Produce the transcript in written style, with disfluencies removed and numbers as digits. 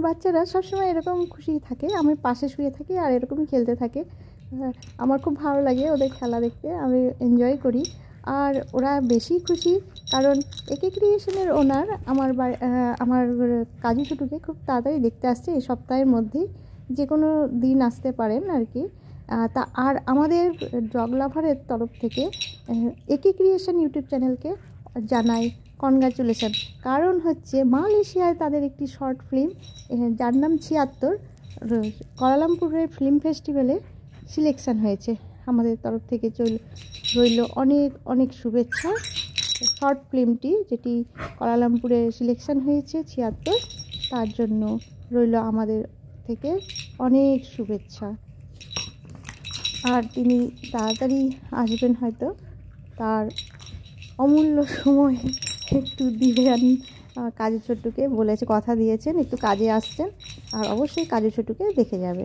বাচ্চারা সবসময় এরকম খুশি থাকে, আমি পাশে শুয়ে থাকি আর এরকমই খেলতে থাকে। আমার খুব ভালো লাগে ওদের খেলা দেখতে, আমি এনজয় করি। আর ওরা বেশি খুশি কারণ একে ক্রিয়েশনের ওনার আমার কাজু ছোটুকে খুব তাড়াতাড়ি দেখতে আসছে, এই সপ্তাহের মধ্যেই যে কোনো দিন আসতে পারেন আর কি। তা আর আমাদের ডগ লাভারের তরফ থেকে একে ক্রিয়েশন ইউটিউব চ্যানেলকে জানাই কনগ্রাচুলেশন। কারণ হচ্ছে মালয়েশিয়ায় তাদের একটি শর্ট ফিল্ম যার নাম ৭৬ কুয়ালালামপুরের ফিল্ম ফেস্টিভ্যালে সিলেকশান হয়েছে। আমাদের তরফ থেকে রইল অনেক অনেক শুভেচ্ছা। শর্ট ফিল্মটি যেটি কুয়ালালামপুরে সিলেকশান হয়েছে ৭৬, তার জন্য রইল আমাদের থেকে অনেক শুভেচ্ছা। আর তিনি তাড়াতাড়ি আসবেন হয়তো, তার অমূল্য সময় একটু দিবেন কাজু ছোট্টুকে, বলেছে কথা দিয়েছেন একটু কাজে আসছেন, আর অবশ্যই কাজু ছোট্টুকে দেখে যাবে।